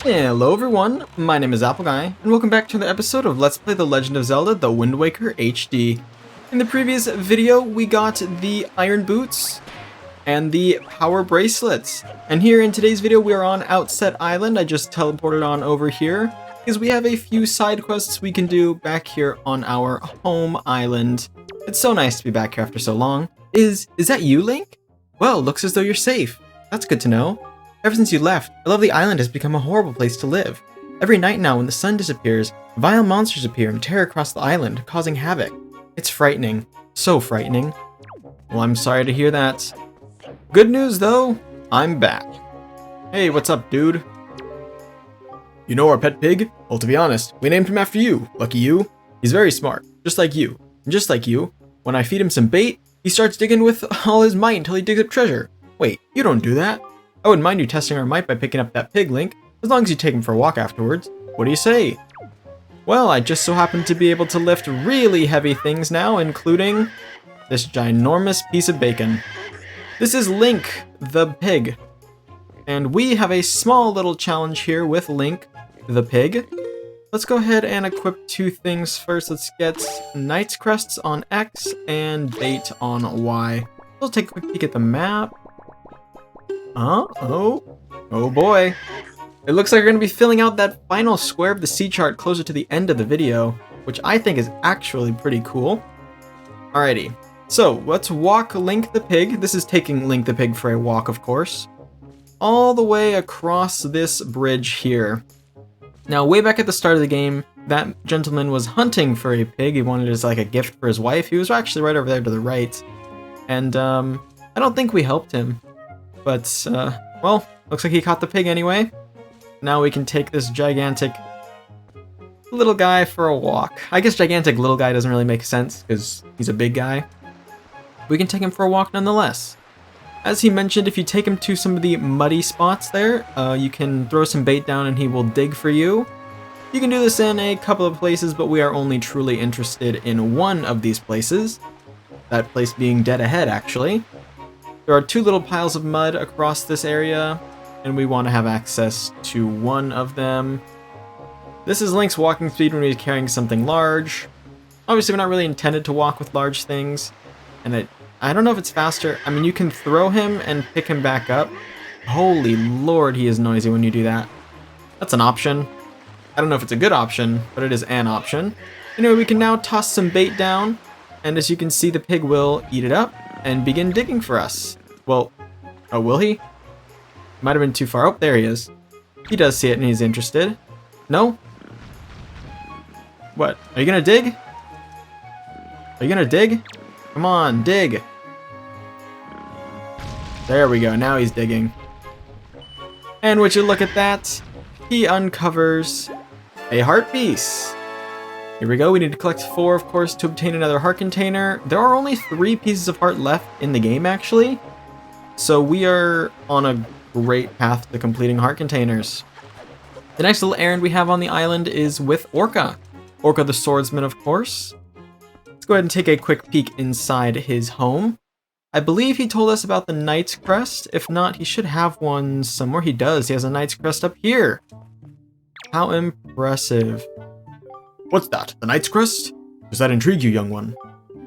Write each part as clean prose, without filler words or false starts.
Hello everyone, my name is Apple Guy, and welcome back to another episode of Let's Play The Legend of Zelda The Wind Waker HD. In the previous video, we got the iron boots and the power bracelets. And here in today's video, we are on Outset Island. I just teleported on over here, because we have a few side quests we can do back here on our home island. It's so nice to be back here after so long. Is that you, Link? Well, looks as though you're safe. That's good to know. Ever since you left, the lovely island has become a horrible place to live. Every night now when the sun disappears, vile monsters appear and tear across the island, causing havoc. It's frightening. So frightening. Well, I'm sorry to hear that. Good news though, I'm back. Hey, what's up, dude? You know our pet pig? Well, to be honest, we named him after you. Lucky you. He's very smart, just like you. And just like you, when I feed him some bait, he starts digging with all his might until he digs up treasure. Wait, you don't do that. I wouldn't mind you testing our might by picking up that pig, Link, as long as you take him for a walk afterwards. What do you say? Well, I just so happen to be able to lift really heavy things now, including this ginormous piece of bacon. This is Link, the pig. And we have a small little challenge here with Link, the pig. Let's go ahead and equip two things first. Let's get Knight's Crests on X and bait on Y. We'll take a quick peek at the map. Oh boy. It looks like we're going to be filling out that final square of the sea chart closer to the end of the video, which I think is actually pretty cool. Alrighty, so let's walk Link the pig. This is taking Link the pig for a walk, of course. All the way across this bridge here. Now, way back at the start of the game, that gentleman was hunting for a pig. He wanted it as like a gift for his wife. He was actually right over there to the right. And I don't think we helped him. But, well, looks like he caught the pig anyway. Now we can take this gigantic little guy for a walk. I guess gigantic little guy doesn't really make sense, because he's a big guy. We can take him for a walk nonetheless. As he mentioned, if you take him to some of the muddy spots there, you can throw some bait down and he will dig for you. You can do this in a couple of places, but we are only truly interested in one of these places. That place being dead ahead, actually. There are two little piles of mud across this area, and we want to have access to one of them. This is Link's walking speed when he's carrying something large. Obviously, we're not really intended to walk with large things, and I don't know if it's faster. I mean, you can throw him and pick him back up. Holy lord, he is noisy when you do that. That's an option. I don't know if it's a good option, but it is an option. Anyway, we can now toss some bait down, and as you can see, the pig will eat it up and begin digging for us. Well, oh, will he? Might have been too far. Oh, there he is. He does see it and he's interested. No? What? Are you gonna dig? Are you gonna dig? Come on, dig. There we go. Now he's digging. And would you look at that? He uncovers a heart piece. Here we go. We need to collect 4, of course, to obtain another heart container. There are only 3 pieces of heart left in the game, actually. So we are on a great path to completing heart containers. The next little errand we have on the island is with Orca. Orca the swordsman, of course. Let's go ahead and take a quick peek inside his home. I believe he told us about the Knight's Crest. If not, he should have one somewhere. He does. He has a Knight's Crest up here. How impressive. What's that? The Knight's Crest? Does that intrigue you, young one?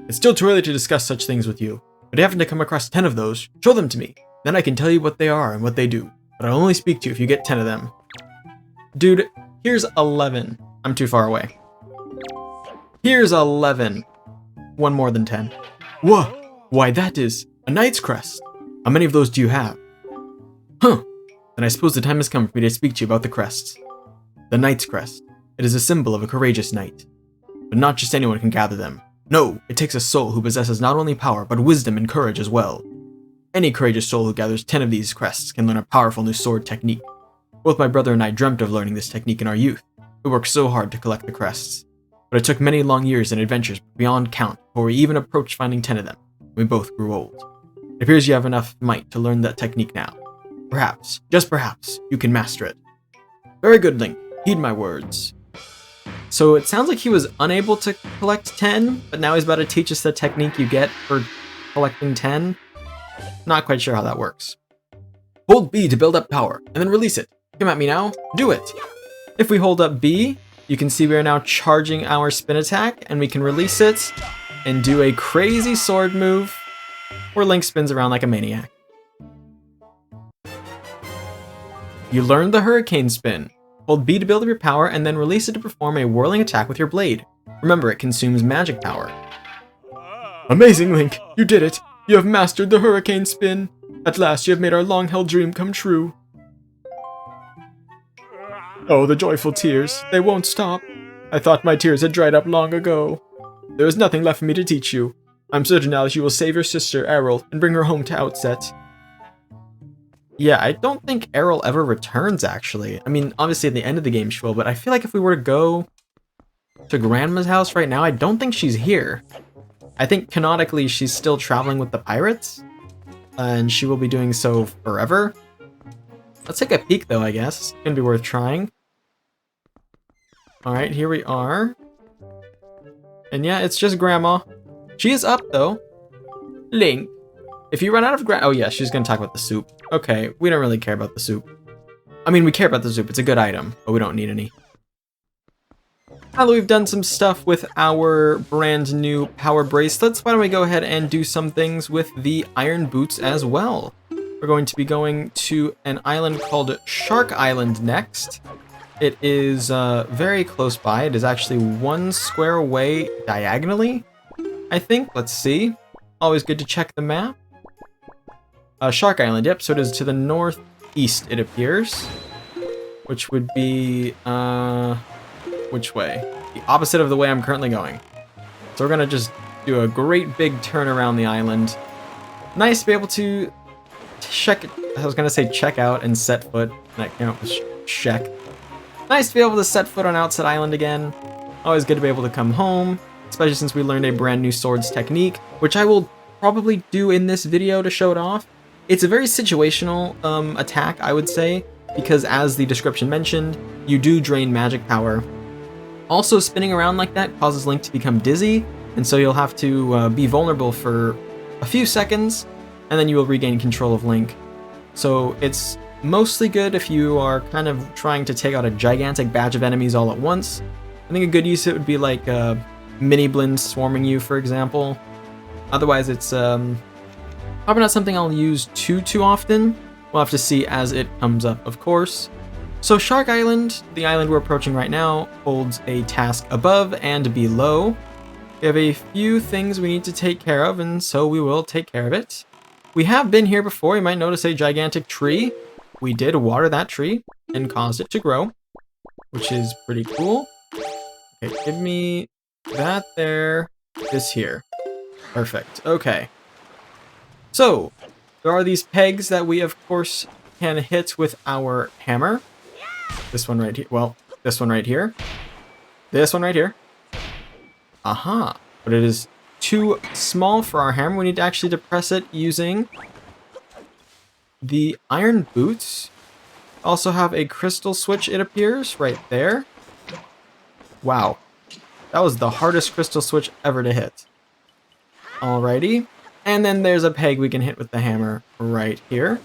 It's still too early to discuss such things with you, but if you happen to come across 10 of those, show them to me. Then I can tell you what they are and what they do, but I'll only speak to you if you get 10 of them. Dude, here's 11. I'm too far away. Here's 11. One more than 10. Whoa! Why, that is a Knight's Crest. How many of those do you have? Huh. Then I suppose the time has come for me to speak to you about the crests. The Knight's Crest. It is a symbol of a courageous knight. But not just anyone can gather them. No, it takes a soul who possesses not only power, but wisdom and courage as well. Any courageous soul who gathers 10 of these crests can learn a powerful new sword technique. Both my brother and I dreamt of learning this technique in our youth. We worked so hard to collect the crests. But it took many long years and adventures beyond count before we even approached finding 10 of them. We both grew old. It appears you have enough might to learn that technique now. Perhaps, just perhaps, you can master it. Very good, Link. Heed my words. So it sounds like he was unable to collect 10, but now he's about to teach us the technique you get for collecting 10. Not quite sure how that works. Hold B to build up power, and then release it. Come at me now. Do it. If we hold up B, you can see we are now charging our spin attack, and we can release it and do a crazy sword move where Link spins around like a maniac. You learned the hurricane spin. Hold B to build up your power and then release it to perform a whirling attack with your blade. Remember, it consumes magic power. Amazing, Link! You did it! You have mastered the hurricane spin! At last you have made our long-held dream come true. Oh, the joyful tears. They won't stop. I thought my tears had dried up long ago. There is nothing left for me to teach you. I'm certain now that you will save your sister, Errol, and bring her home to Outset. Yeah, I don't think Errol ever returns, actually. I mean, obviously at the end of the game she will, but I feel like if we were to go to Grandma's house right now, I don't think she's here. I think canonically she's still traveling with the pirates, and she will be doing so forever. Let's take a peek though, I guess. It's gonna be worth trying. Alright, here we are. And yeah, it's just Grandma. She is up though. Link, if you run out of oh yeah, she's gonna talk about the soup. Okay, we don't really care about the soup. I mean, we care about the soup. It's a good item, but we don't need any. Now that we've done some stuff with our brand new power bracelets, why don't we go ahead and do some things with the iron boots as well. We're going to be going to an island called Shark Island next. It is very close by. It is actually 1 square away diagonally, I think. Let's see. Always good to check the map. Shark Island, yep, so it is to the northeast, it appears. Which would be, which way? The opposite of the way I'm currently going. So we're gonna just do a great big turn around the island. Nice to be able to check, I was gonna say check out and set foot, and that came out with check. Nice to be able to set foot on Outset Island again. Always good to be able to come home, especially since we learned a brand new swords technique, which I will probably do in this video to show it off. It's a very situational attack, I would say, because as the description mentioned, you do drain magic power. Also, spinning around like that causes Link to become dizzy, and so you'll have to be vulnerable for a few seconds, and then you will regain control of Link. So it's mostly good if you are kind of trying to take out a gigantic batch of enemies all at once. I think a good use of it would be like mini blins swarming you, for example. Otherwise, it's probably not something I'll use too often. We'll have to see as it comes up, of course. So Shark Island, the island we're approaching right now, holds a task above and below. We have a few things we need to take care of, and so we will take care of it. We have been here before. You might notice a gigantic tree. We did water that tree and caused it to grow, which is pretty cool. Okay, give me that there, this here. Perfect, okay. So, there are these pegs that we, of course, can hit with our hammer. This one right here. Well, this one right here. This one right here. Aha. But it is too small for our hammer. We need to actually depress it using the iron boots. Also have a crystal switch, it appears, right there. Wow. That was the hardest crystal switch ever to hit. Alrighty. And then there's a peg we can hit with the hammer right here.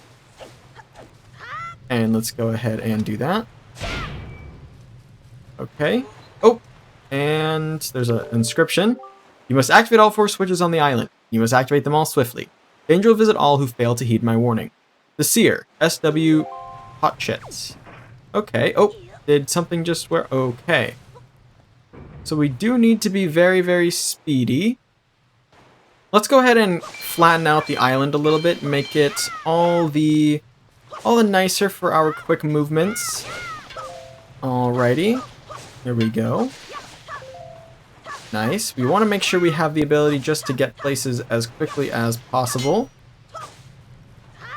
And let's go ahead and do that. Okay. Oh, and there's an inscription. You must activate all 4 switches on the island. You must activate them all swiftly. Danger will visit all who fail to heed my warning. The Seer, SW Hotchits. Okay. Oh, did something just where? Okay. So we do need to be very, very speedy. Let's go ahead and flatten out the island a little bit, make it all the nicer for our quick movements. Alrighty, here we go. Nice. We want to make sure we have the ability just to get places as quickly as possible.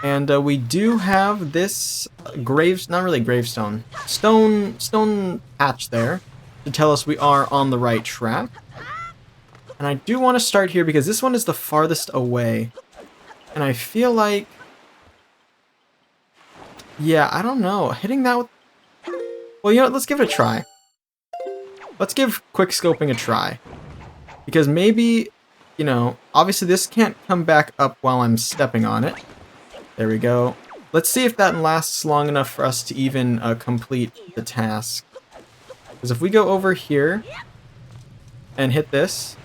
And we do have this not really gravestone, stone patch there to tell us we are on the right track. And I do want to start here because this one is the farthest away. And I feel like, yeah, I don't know. Hitting that with, well, you know what? Let's give it a try. Let's give quick scoping a try. Because maybe, you know, obviously this can't come back up while I'm stepping on it. There we go. let's see if that lasts long enough for us to even complete the task. Because if we go over here and hit this,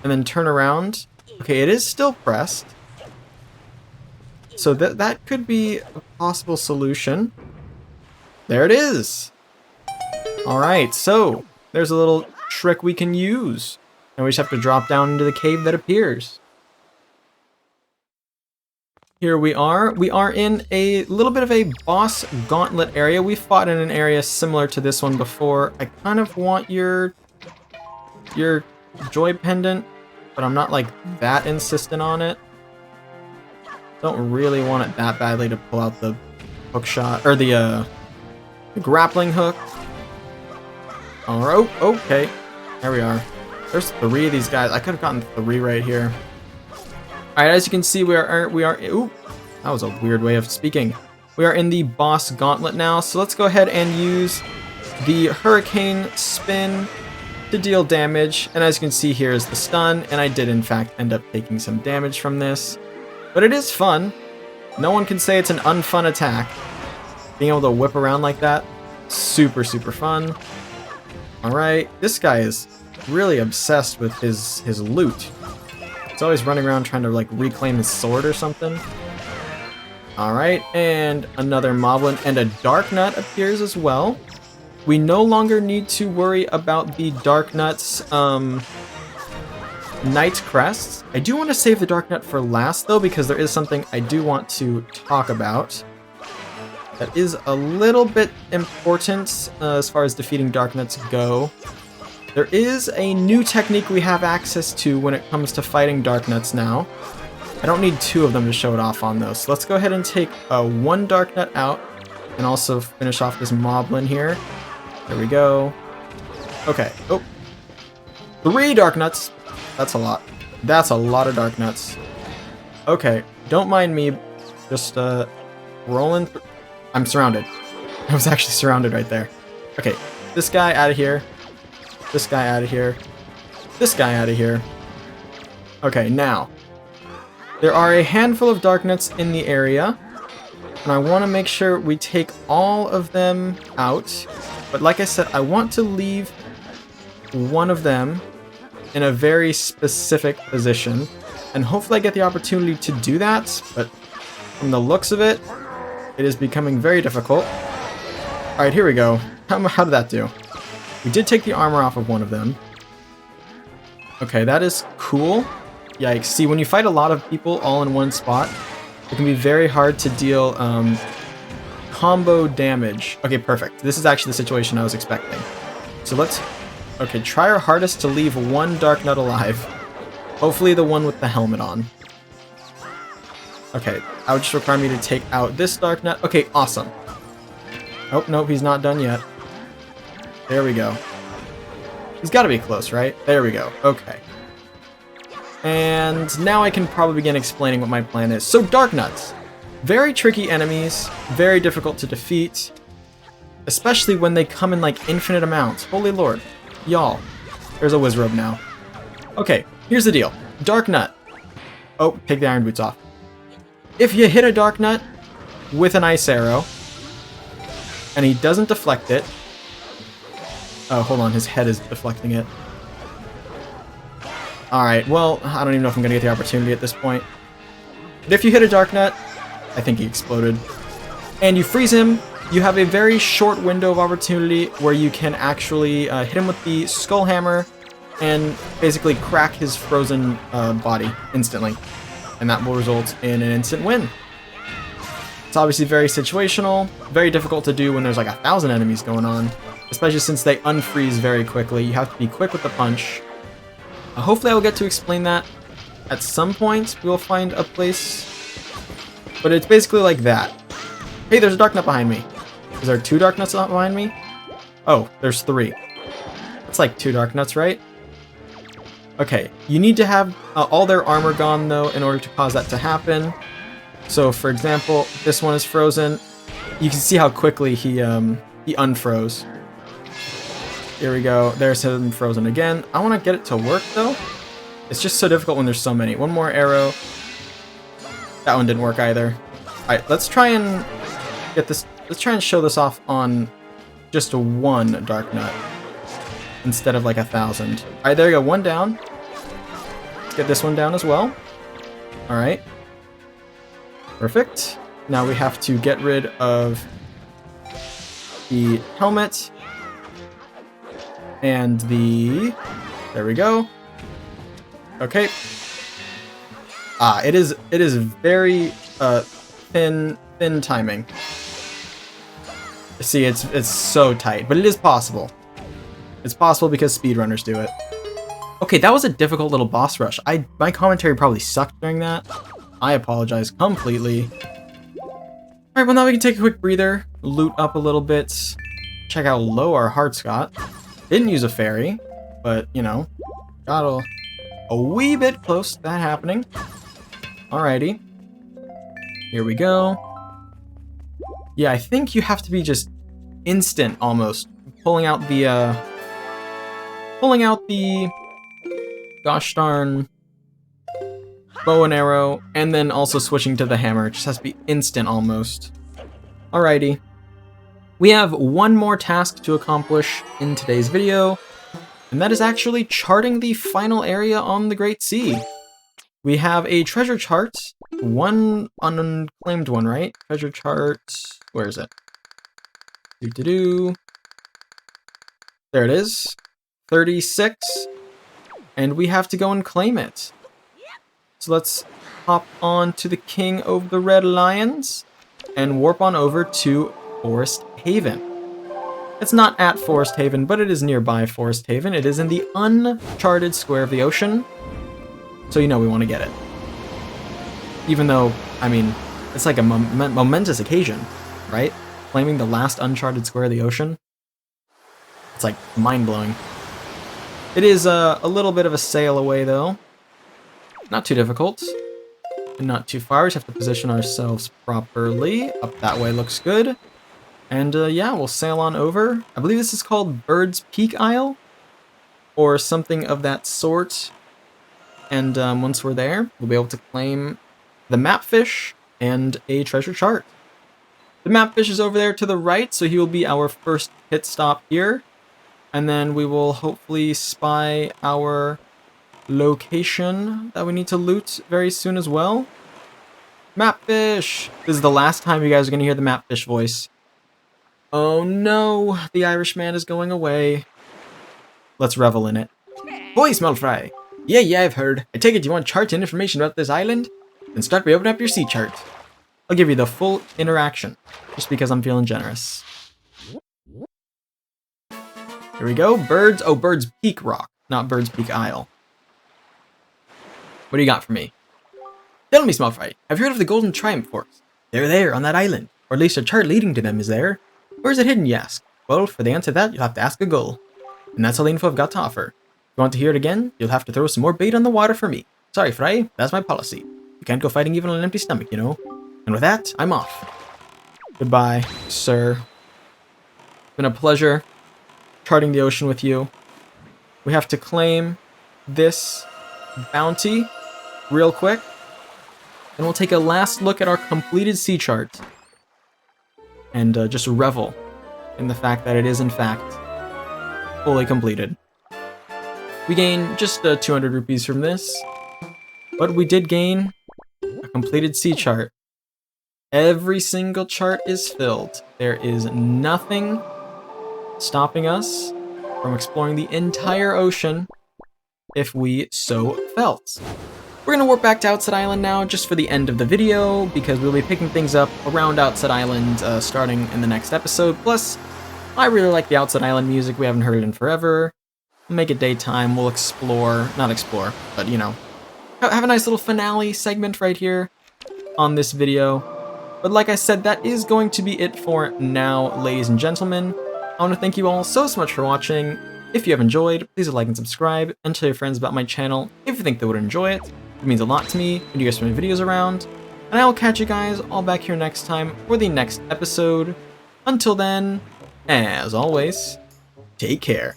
and then turn around, okay, it is still pressed. So that could be a possible solution. There it is! Alright, so there's a little trick we can use. And we just have to drop down into the cave that appears. Here we are. We are in a little bit of a boss gauntlet area. We fought in an area similar to this one before. I kind of want your joy pendant, but I'm not like that insistent on it. Don't really want it that badly to pull out the hook shot, or the grappling hook. Alright, okay. There we are. There's 3 of these guys. I could have gotten 3 right here. Alright, as you can see, we are ooh, that was a weird way of speaking. We are in the boss gauntlet now, so let's go ahead and use the hurricane spin to deal damage. And as you can see, here is the stun, and I did in fact end up taking some damage from this. But it is fun. No one can say it's an unfun attack. Being able to whip around like that, super, super fun. Alright, this guy is really obsessed with his loot. He's always running around trying to like reclaim his sword or something. Alright, and another moblin, and a dark nut appears as well. We no longer need to worry about the dark nuts Knight's Crests. I do want to save the dark nut for last though, because there is something I do want to talk about that is a little bit important as far as defeating dark nuts go. There is a new technique we have access to when it comes to fighting dark nuts now. I don't need 2 of them to show it off on those. So let's go ahead and take 1 dark nut out and also finish off this moblin here. There we go. Okay. Oh. 3 dark nuts. That's a lot. That's a lot of dark nuts. Okay. Don't mind me just rolling through. I'm surrounded. I was actually surrounded right there. Okay. This guy out of here. This guy out of here. This guy out of here. Okay, now. There are a handful of dark nuts in the area. And I want to make sure we take all of them out. But like I said, I want to leave one of them in a very specific position. And hopefully I get the opportunity to do that. But from the looks of it, it is becoming very difficult. Alright, here we go. How did that do? We did take the armor off of one of them. Okay, that is cool. Yikes. See, when you fight a lot of people all in one spot, it can be very hard to deal combo damage. Okay, perfect. This is actually the situation I was expecting. So let's... Okay, try our hardest to leave 1 dark nut alive. Hopefully the one with the helmet on. Okay, that would just require me to take out this dark nut. Okay, awesome. Oh, nope, he's not done yet. There we go. He's got to be close, right? There we go. Okay. And now I can probably begin explaining what my plan is. So, dark nuts. Very tricky enemies. Very difficult to defeat. Especially when they come in, like, infinite amounts. Holy lord. Y'all. There's a Wizrobe now. Okay, here's the deal. Dark nut. Oh, take the iron boots off. If you hit a dark nut with an ice arrow, and he doesn't deflect it... Oh, hold on, his head is deflecting it. Alright, well, I don't even know if I'm going to get the opportunity at this point. But if you hit a dark nut, I think he exploded, and you freeze him, you have a very short window of opportunity where you can actually hit him with the skull hammer and basically crack his frozen body instantly. And that will result in an instant win. It's obviously very situational, very difficult to do when there's like 1,000 enemies going on, especially since they unfreeze very quickly. You have to be quick with the punch. Hopefully I will get to explain that at some point. We will find a place, but it's basically like that. Hey, there's a dark nut behind me. Is there 2 dark nuts behind me? Oh, there's 3. That's like 2 dark nuts, right? Okay, you need to have all their armor gone, though, in order to cause that to happen. So, for example, this one is frozen. You can see how quickly he unfroze. Here we go. There's him frozen again. I want to get it to work, though. It's just so difficult when there's so many. One more arrow. That one didn't work either. Alright, let's try and get this. Let's try and show this off on just one Dark Nut instead of like 1,000. Alright, there you go. One down. Let's get this one down as well. Alright. Perfect. Now we have to get rid of the helmet and the... There we go. Okay. It is very thin timing. See, it's so tight, but it is possible. It's possible because speedrunners do it. Okay, that was a difficult little boss rush. My commentary probably sucked during that. I apologize completely. Alright, well now we can take a quick breather, loot up a little bit, check how low our hearts got. Didn't use a fairy, but, you know, got a wee bit close to that happening. Alrighty. Here we go. Yeah, I think you have to be just instant, almost. Pulling out the gosh darn bow and arrow, and then also switching to the hammer. It just has to be instant, almost. Alrighty. We have one more task to accomplish in today's video, and that is actually charting the final area on the Great Sea. We have a treasure chart, one unclaimed one, right? Treasure chart, where is it? There it is, 36, and we have to go and claim it. So let's hop on to the King of the Red Lions and warp on over to Forest Haven. It's not at Forest Haven, but it is nearby Forest Haven. It is in the uncharted square of the ocean, so you know we want to get it. Even though, I mean, it's like a momentous occasion, right? Claiming the last uncharted square of the ocean. It's like mind-blowing. It is a little bit of a sail away, though. Not too difficult. And not too far. We just have to position ourselves properly. Up that way looks good. And yeah, we'll sail on over. I believe this is called Bird's Peak Isle, or something of that sort. And once we're there, we'll be able to claim the map fish and a treasure chart. The map fish is over there to the right, so he will be our first pit stop here. And then we will hopefully spy our location that we need to loot very soon as well. Map fish! This is the last time you guys are going to hear the map fish voice. Oh no, the Irishman is going away. Let's revel in it. Boy, smell fry! Yeah, I've heard. I take it you want charts and information about this island? Then start by opening up your sea chart. I'll give you the full interaction, just because I'm feeling generous. Here we go, birds. Oh, Bird's Peak Rock, not Bird's Peak Isle. What do you got for me? Tell me, small fry, have you heard of the Golden Triumph Forks? They're there, on that island. Or at least a chart leading to them is there. Where is it hidden, you ask? Well, for the answer to that, you'll have to ask a gull. And that's all the info I've got to offer. If you want to hear it again, you'll have to throw some more bait on the water for me. Sorry, Fry, that's my policy. You can't go fighting even on an empty stomach, you know? And with that, I'm off. Goodbye, sir. It's been a pleasure charting the ocean with you. We have to claim this bounty real quick. And we'll take a last look at our completed sea chart. And just revel in the fact that it is, in fact, fully completed. We gain just 200 rupees from this. But we did gain a completed sea chart. Every single chart is filled. There is nothing stopping us from exploring the entire ocean if we so felt. We're going to warp back to Outset Island now just for the end of the video, because we'll be picking things up around Outset Island starting in the next episode. Plus, I really like the Outset Island music. We haven't heard it in forever. We'll make it daytime. We'll not explore, but you know, have a nice little finale segment right here on this video. But like I said, that is going to be it for now, ladies and gentlemen. I want to thank you all so much for watching. If you have enjoyed, please like and subscribe, and tell your friends about my channel if you think they would enjoy it. It means a lot to me when you guys send my videos around. And I will catch you guys all back here next time for the next episode. Until then, as always, take care.